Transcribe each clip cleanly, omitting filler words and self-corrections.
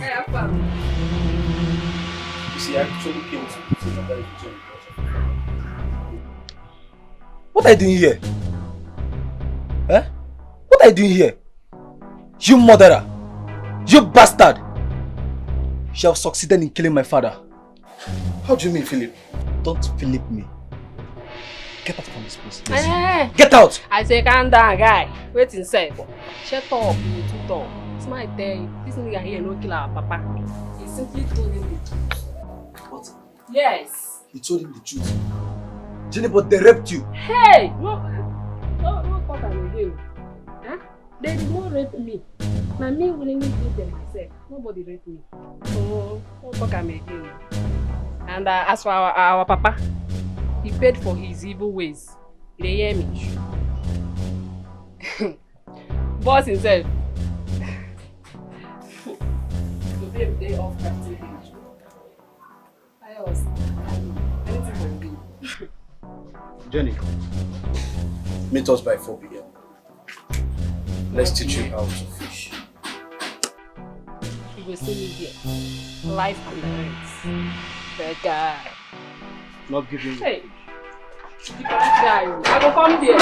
You see, I actually came to sympathize with you. What are you doing here? Eh? What are you doing here? You murderer! You bastard! You have succeeded in killing my father. How do you mean, Philip? Don't Philip me. Get out from this place. Hey. Get out! I say calm down, guy. Wait inside. Shut up, you too tall. It's my day. This nigga here no kill our papa. He simply told him the truth. What? Yes. He told him the truth. Jenny, but they raped you. Hey! No talk again. Huh? They did not rape me. Now me willingly did them myself. Nobody raped me. So, no talk again. And as for our papa, he paid for his evil ways. They hear me. Boss himself. Today the day of captivity. I was anything can be. Jenny, meet us by 4 p.m. Let's teach you how to fish. You will see me here. Life and direct. That guy. Not giving you. Hey. Guy, I will come here.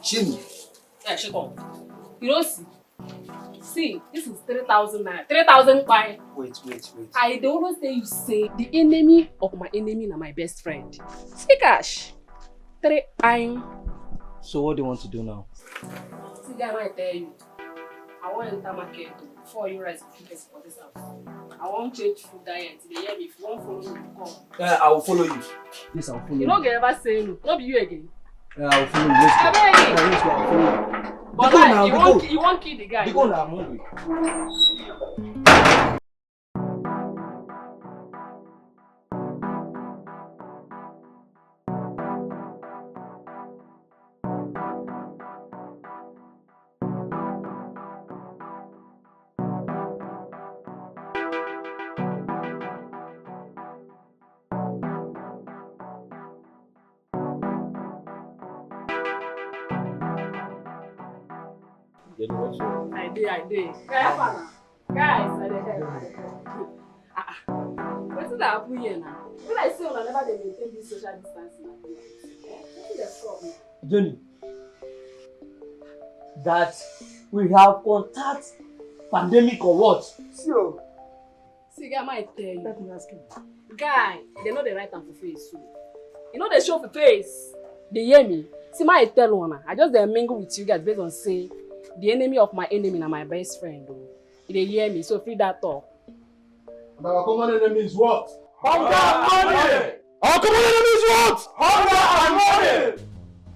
Jenny. Yeah, shut up. You don't see. See, this is 3,000 naira. 3,000 fine. Wait. I don't always say you say the enemy of my enemy is my best friend. See cash. 3 iron. So what do you want to do now? See, guy, I tell you. I want to enter market before you rise tickets for this house. I want to change food diet. They hear me. If you want to follow me, come. I will follow you. Yes, I will follow you. You don't ever say no. Not be you again. I will follow you. Let's go. Let's go. I will follow you. But Go like, now, you won't kill the guy. Go now, I'm hungry. I did. Guys, I did. What's that happen here now? When I say on never they maintain this social distancing. Jenny, that we have contact pandemic or what? Sure. See, guy, might tell you. Let me ask him. Guy, they know the right time for face. So. You know they show for face. They hear me. See, my tell one. I just mingle with you guys based on say the enemy of my enemy and my best friend. They hear me, so free that talk. And our common enemy is what? Hunger and money! Our common enemy is what? Hunger and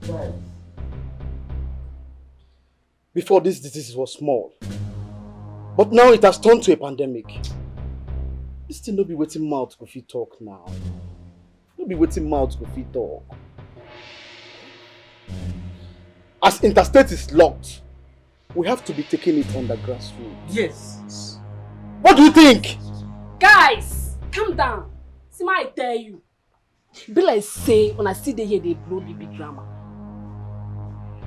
money! Right. Before this disease was small, but now it has turned to a pandemic. This thing no be waiting mouth go fit talk now. No be waiting mouth go fit talk. As interstate is locked, we have to be taking it on the grassroots. Yes. What do you think? Guys, calm down. See, I tell you. Be like say when I see they here they blow big drama.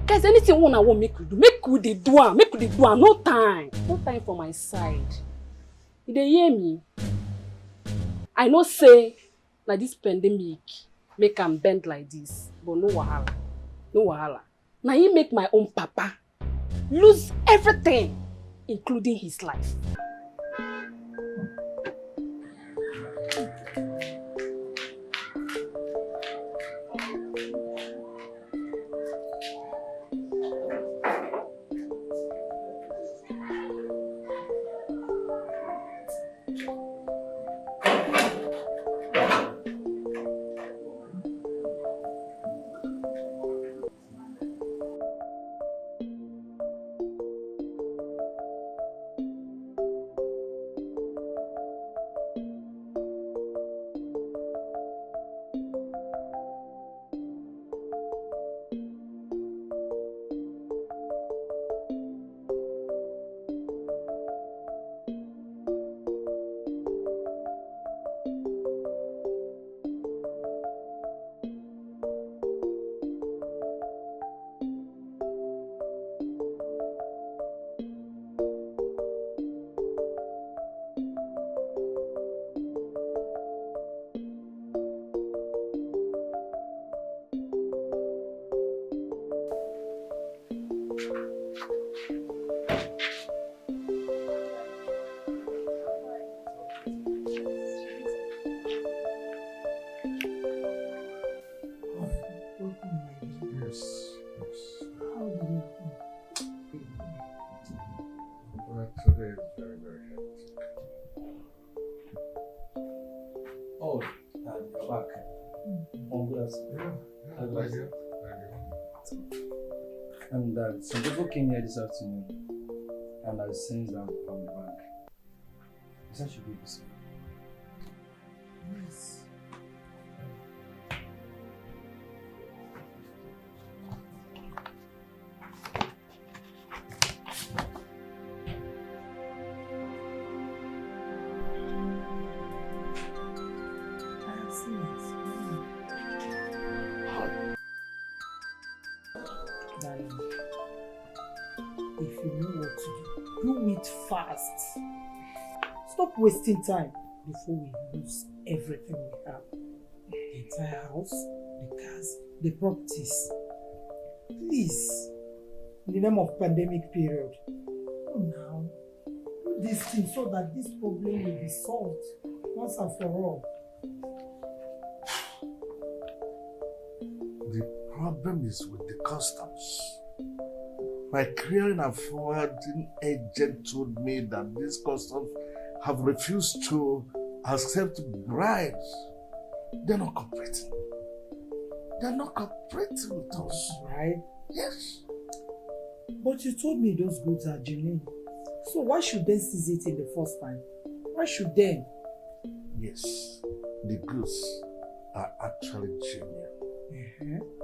Guys, anything one I want make you do, make you they do am, make you they do am. No time for my side. You dey hear me? I know say like this pandemic make am bend like this, but no wahala. Now he make my own papa lose everything, including his life. my dear. And some people came here this afternoon and I sensed them from the bank. Is that should be the same? Yes. Darling, if you know what to do it fast. Stop wasting time before we lose everything we have. The entire house, the cars, the properties. Please, in the name of pandemic period, now, do this thing so that this problem will be solved once and for all. The problem is with the customs. My clearing and forwarding agent told me that these customs have refused to accept bribes. They're not cooperating. They're not cooperating with us. Right? Yes. But you told me those goods are genuine. So why should they seize it in the first time? Why should they? Yes. The goods are actually genuine.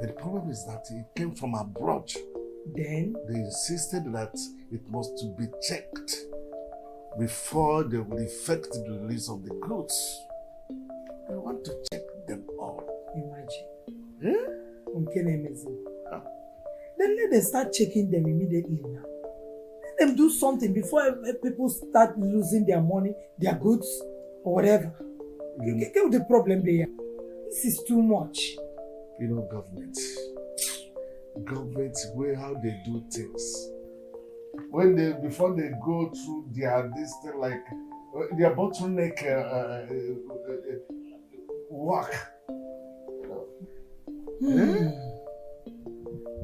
But the problem is that it came from abroad. Then? They insisted that it must be checked before they will effect the release of the goods. I want to check them all. Imagine. Yeah? Then let them start checking them immediately now. Let them do something before people start losing their money, their goods, or whatever. Get the problem there. This is too much. You know, government, where how they do things. Before they go through this thing, like their bottleneck work.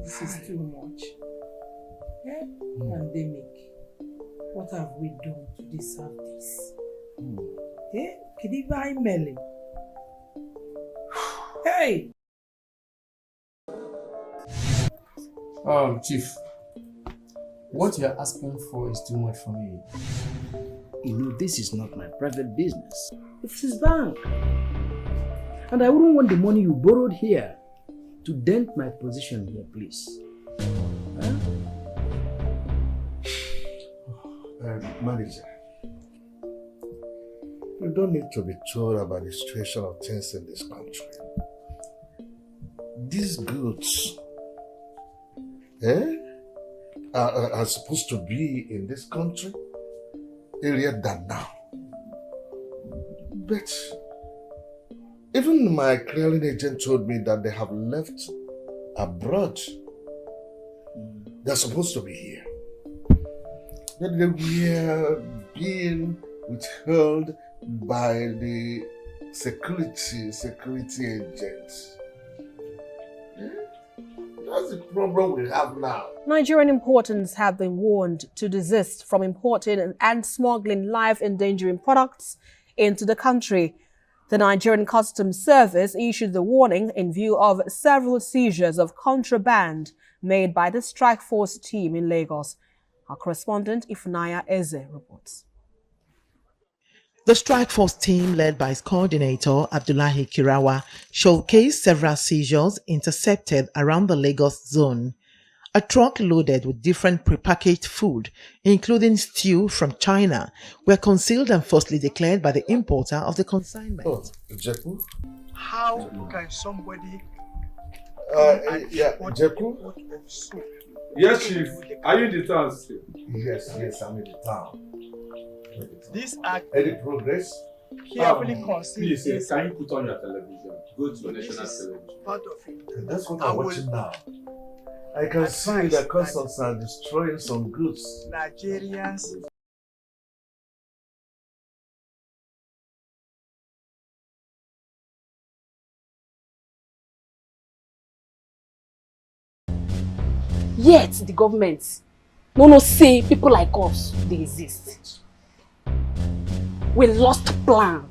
This is too much. Yeah? Pandemic. What have we done to deserve this? Yeah? Kidiva Imele. Hey! Chief, what you're asking for is too much for me. You know, this is not my private business. It's his bank. And I wouldn't want the money you borrowed here to dent my position here, please. Huh? Manager, you don't need to be told about the situation of things in this country. These goods are supposed to be in this country earlier than now. But even my clearing agent told me that they have left abroad. They're supposed to be here. That they were being withheld by the security agents. That's the problem we have now. Nigerian importers have been warned to desist from importing and smuggling life endangering products into the country. The Nigerian Customs Service issued the warning in view of several seizures of contraband made by the strike force team in Lagos. Our correspondent Ifnaya Eze reports. The strike force team, led by its coordinator, Abdullahi Kirawa, showcased several seizures intercepted around the Lagos zone. A truck loaded with different prepackaged food, including stew from China, were concealed and falsely declared by the importer of the consignment. Oh, Jeku? How can somebody Jeku? Yes, Chief. Are you in the town still? Yes, I'm in the town. These are Any progress? carefully concealed. Please, can you put on your television? Go to national television. Part of it. That's what I'm watching now. I can see that customs are destroying some goods. Nigerians Yet the government no say people like us they exist. We lost plan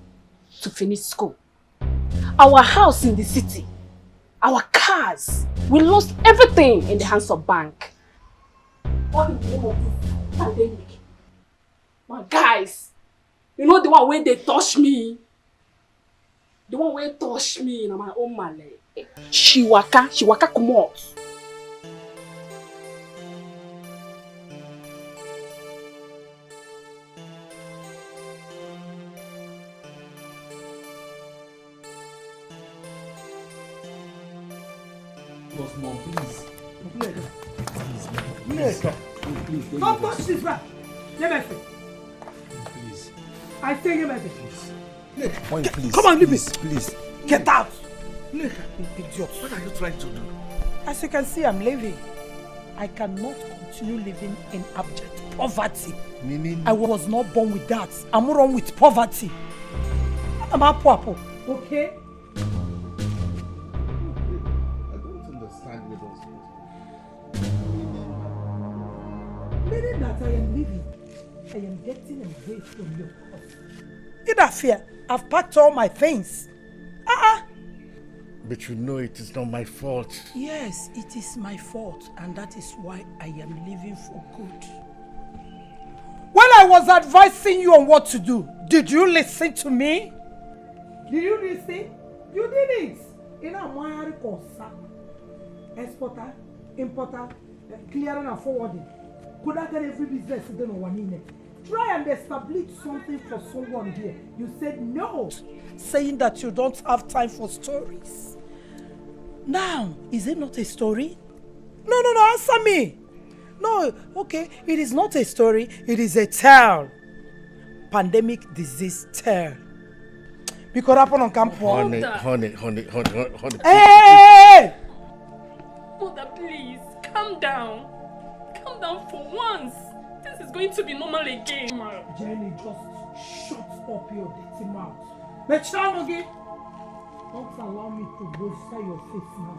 to finish school. Our house in the city our cars. We lost everything in the hands of bank. What in the name of this pandemic? My guys, you know the one where they touch me? The one where touch me in my own malay. She waka come out. Mom, please. Please, Don't touch this man. please. I say you Please. Come on, leave me. Please. Get out. Idiot. What are you trying to do? As you can see, I'm leaving. I cannot continue living in abject poverty. Meaning? I was not born with that. I'm born with poverty. I'm a poor. Okay? I don't understand with us. Meaning that I am leaving. I am getting away from your house. In that fear, I've packed all my things. But you know it is not my fault. Yes, it is my fault, and that is why I am leaving for good. When I was advising you on what to do, did you listen to me? Did you listen? You didn't. In a Mayari Kosa, exporter, importer, clearing and forwarding. Could I get every business then on one in? Try and establish something for someone here. You said no, saying that you don't have time for stories. Now, is it not a story? No, answer me. No, okay, it is not a story, it is a tale. Pandemic disease tale. Because happen on camp. Honey. Hey! Mother, please, calm down. Calm down for once. This is going to be normal again. Jenny, just shut up your dirty mouth. But again. Don't allow me to bolster your face now,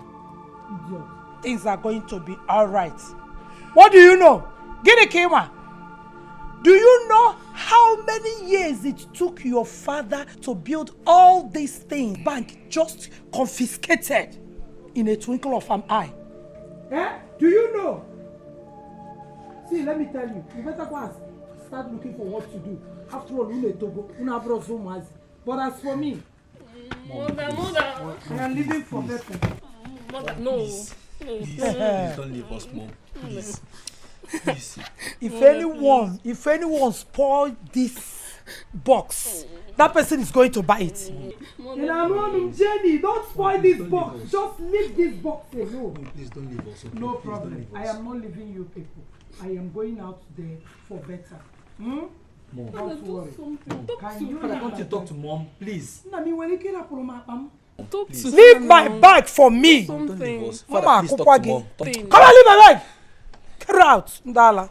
idiot. Things are going to be alright. What do you know? Get a camera. Do you know how many years it took your father to build all these things? Bank just confiscated in a twinkle of an eye. Do you know? See, let me tell you. You better go and start looking for what to do. After all, but as for me, Mother. I am living for better. Mother, no. Please don't leave us, Mom. Please. If anyone spoil this box, that person is going to buy it. Jenny, don't spoil this box. Just leave this box alone. Please don't leave us. No problem. I am not leaving you people. I am going out there for better. Mom. Don't worry. Can you talk to Mom, please? Leave my bag for me. Don't leave us. Father, please talk to Mom. Come on, leave my bag. Get out, Ndala.